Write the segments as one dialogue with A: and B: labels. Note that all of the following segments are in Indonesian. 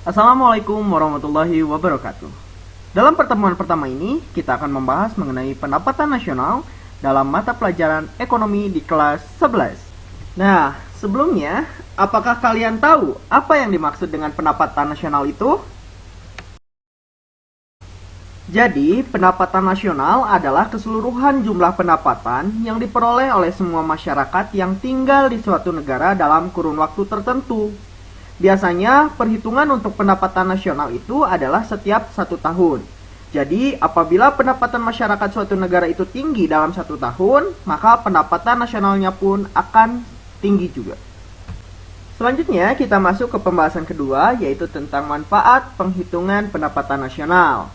A: Assalamualaikum warahmatullahi wabarakatuh. Dalam pertemuan pertama ini, kita akan membahas mengenai pendapatan nasional dalam mata pelajaran ekonomi di kelas 11. Nah, sebelumnya, apakah kalian tahu apa yang dimaksud dengan pendapatan nasional itu? Jadi, pendapatan nasional adalah keseluruhan jumlah pendapatan yang diperoleh oleh semua masyarakat yang tinggal di suatu negara dalam kurun waktu tertentu. Biasanya, perhitungan untuk pendapatan nasional itu adalah setiap 1 tahun. Jadi, apabila pendapatan masyarakat suatu negara itu tinggi dalam 1 tahun, maka pendapatan nasionalnya pun akan tinggi juga. Selanjutnya, kita masuk ke pembahasan kedua, yaitu tentang manfaat penghitungan pendapatan nasional.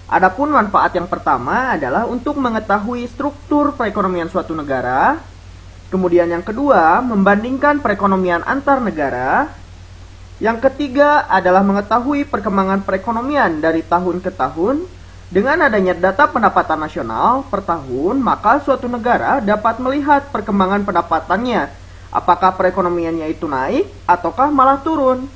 A: Adapun manfaat yang pertama adalah untuk mengetahui struktur perekonomian suatu negara. Kemudian yang kedua, membandingkan perekonomian antar negara. Yang ketiga adalah mengetahui perkembangan perekonomian dari tahun ke tahun. Dengan adanya data pendapatan nasional per tahun, maka suatu negara dapat melihat perkembangan pendapatannya. Apakah perekonomiannya itu naik ataukah malah turun.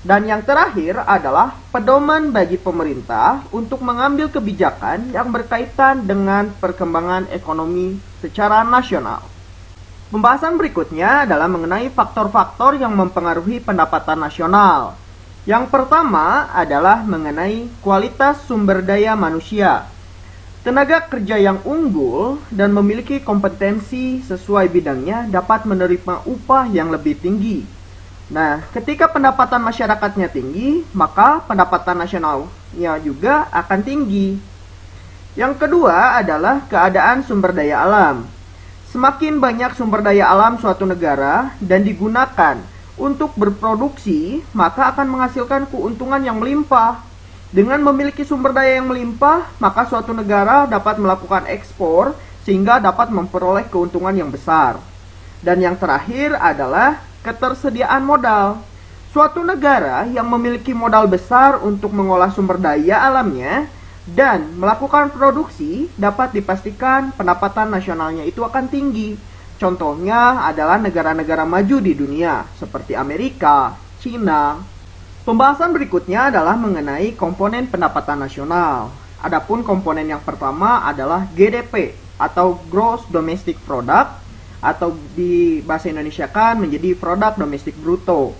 A: Dan yang terakhir adalah pedoman bagi pemerintah untuk mengambil kebijakan yang berkaitan dengan perkembangan ekonomi secara nasional. Pembahasan berikutnya adalah mengenai faktor-faktor yang mempengaruhi pendapatan nasional. Yang pertama adalah mengenai kualitas sumber daya manusia. Tenaga kerja yang unggul dan memiliki kompetensi sesuai bidangnya dapat menerima upah yang lebih tinggi. Nah, ketika pendapatan masyarakatnya tinggi, maka pendapatan nasionalnya juga akan tinggi. Yang kedua adalah keadaan sumber daya alam. Semakin banyak sumber daya alam suatu negara dan digunakan untuk berproduksi, maka akan menghasilkan keuntungan yang melimpah. Dengan memiliki sumber daya yang melimpah, maka suatu negara dapat melakukan ekspor sehingga dapat memperoleh keuntungan yang besar. Dan yang terakhir adalah ketersediaan modal. Suatu negara yang memiliki modal besar untuk mengolah sumber daya alamnya dan melakukan produksi dapat dipastikan pendapatan nasionalnya itu akan tinggi. Contohnya adalah negara-negara maju di dunia seperti Amerika, China. Pembahasan berikutnya adalah mengenai komponen pendapatan nasional. Adapun komponen yang pertama adalah GDP atau Gross Domestic Product, atau di bahasa Indonesia kan menjadi produk domestik bruto,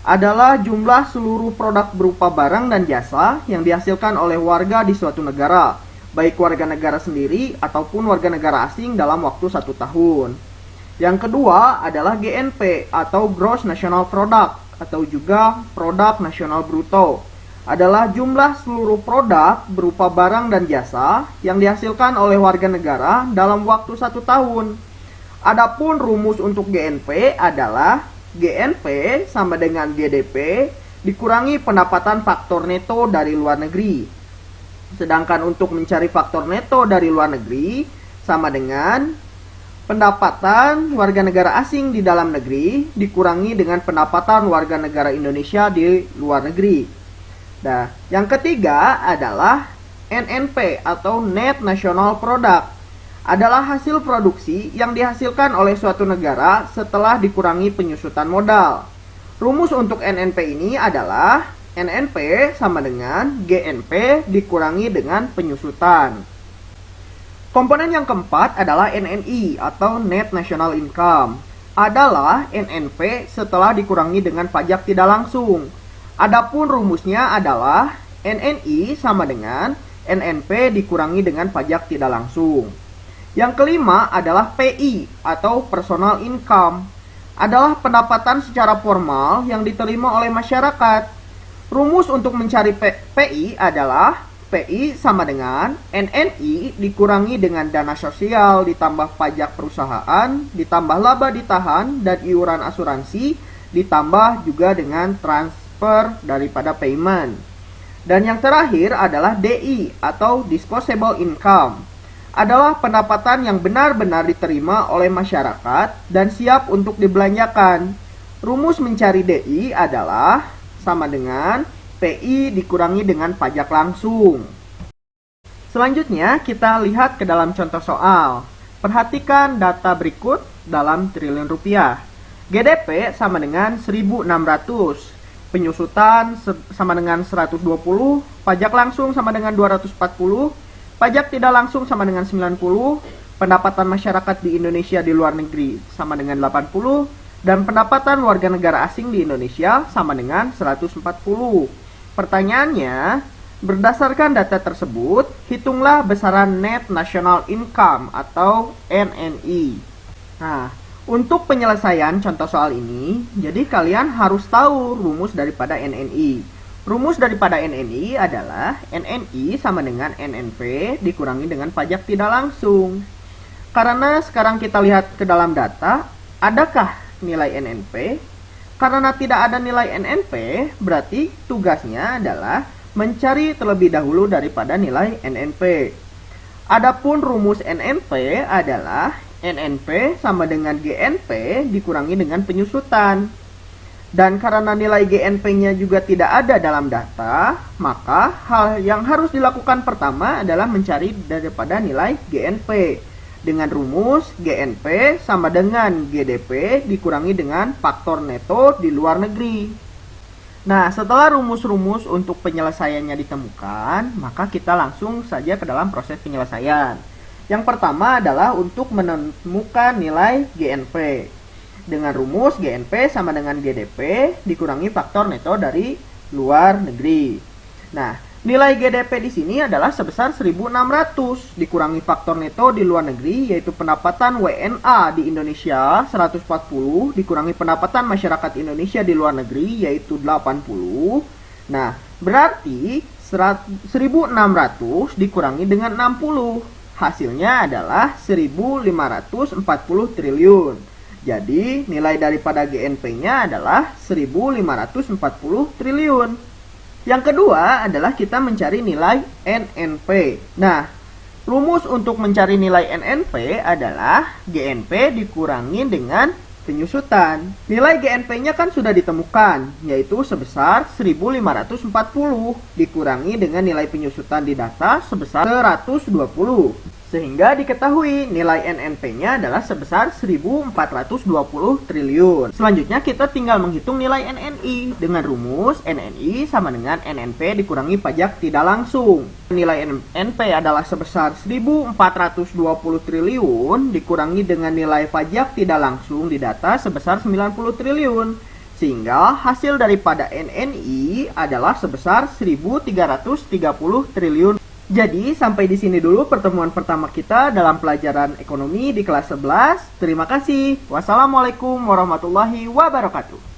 A: adalah jumlah seluruh produk berupa barang dan jasa yang dihasilkan oleh warga di suatu negara, baik warga negara sendiri ataupun warga negara asing dalam waktu 1 tahun. Yang kedua adalah GNP atau Gross National Product atau juga produk nasional bruto, adalah jumlah seluruh produk berupa barang dan jasa yang dihasilkan oleh warga negara dalam waktu 1 tahun. Adapun rumus untuk GNP adalah GNP sama dengan GDP dikurangi pendapatan faktor neto dari luar negeri. Sedangkan untuk mencari faktor neto dari luar negeri sama dengan pendapatan warga negara asing di dalam negeri dikurangi dengan pendapatan warga negara Indonesia di luar negeri. Nah, yang ketiga adalah NNP atau Net National Product, adalah hasil produksi yang dihasilkan oleh suatu negara setelah dikurangi penyusutan modal. Rumus untuk NNP ini adalah NNP sama dengan GNP dikurangi dengan penyusutan. Komponen yang keempat adalah NNI atau Net National Income, adalah NNP setelah dikurangi dengan pajak tidak langsung. Adapun rumusnya adalah NNI sama dengan NNP dikurangi dengan pajak tidak langsung. Yang kelima adalah PI atau Personal Income, adalah pendapatan secara formal yang diterima oleh masyarakat. Rumus untuk mencari PI adalah PI sama dengan NNI dikurangi dengan dana sosial ditambah pajak perusahaan, ditambah laba ditahan dan iuran asuransi, ditambah juga dengan transfer daripada payment. Dan yang terakhir adalah DI atau Disposable Income, adalah pendapatan yang benar-benar diterima oleh masyarakat dan siap untuk dibelanjakan. Rumus mencari DI adalah sama dengan PI dikurangi dengan pajak langsung. Selanjutnya, kita lihat ke dalam contoh soal. Perhatikan data berikut dalam triliun rupiah. GDP sama dengan 1.600. Penyusutan sama dengan 120. Pajak langsung sama dengan 240. Pajak tidak langsung sama dengan 90. Pendapatan masyarakat di Indonesia di luar negeri sama dengan 80. Dan pendapatan warga negara asing di Indonesia sama dengan 140. Pertanyaannya, berdasarkan data tersebut, hitunglah besaran Net National Income atau NNI. Nah, untuk penyelesaian contoh soal ini, jadi kalian harus tahu rumus daripada NNI. Rumus daripada NNI adalah NNI sama dengan NNP dikurangi dengan pajak tidak langsung. Karena sekarang kita lihat ke dalam data, adakah nilai NNP? Karena tidak ada nilai NNP, berarti tugasnya adalah mencari terlebih dahulu daripada nilai NNP. Adapun rumus NNP adalah NNP sama dengan GNP dikurangi dengan penyusutan. Dan karena nilai GNP-nya juga tidak ada dalam data, maka hal yang harus dilakukan pertama adalah mencari daripada nilai GNP. Dengan rumus GNP sama dengan GDP dikurangi dengan faktor neto di luar negeri. Nah, setelah rumus-rumus untuk penyelesaiannya ditemukan, maka kita langsung saja ke dalam proses penyelesaian. Yang pertama adalah untuk menemukan nilai GNP. Dengan rumus GNP sama dengan GDP dikurangi faktor neto dari luar negeri. Nah, nilai GDP di sini adalah sebesar 1.600 dikurangi faktor neto di luar negeri, yaitu pendapatan WNA di Indonesia 140 dikurangi pendapatan masyarakat Indonesia di luar negeri yaitu 80. Nah, berarti 1.600 dikurangi dengan 60. Hasilnya adalah 1.540 triliun. Jadi, nilai daripada GNP-nya adalah 1.540 triliun. Yang kedua adalah kita mencari nilai NNP. Nah, rumus untuk mencari nilai NNP adalah GNP dikurangi dengan penyusutan. Nilai GNP-nya kan sudah ditemukan, yaitu sebesar 1.540 dikurangi dengan nilai penyusutan di data sebesar 120. Sehingga diketahui nilai NNP-nya adalah sebesar 1.420 triliun. Selanjutnya kita tinggal menghitung nilai NNI dengan rumus NNI sama dengan NNP dikurangi pajak tidak langsung. Nilai NNP adalah sebesar 1.420 triliun dikurangi dengan nilai pajak tidak langsung di data sebesar 90 triliun. Sehingga hasil daripada NNI adalah sebesar 1.330 triliun. Jadi, sampai di sini dulu pertemuan pertama kita dalam pelajaran ekonomi di kelas 11. Terima kasih. Wassalamualaikum warahmatullahi wabarakatuh.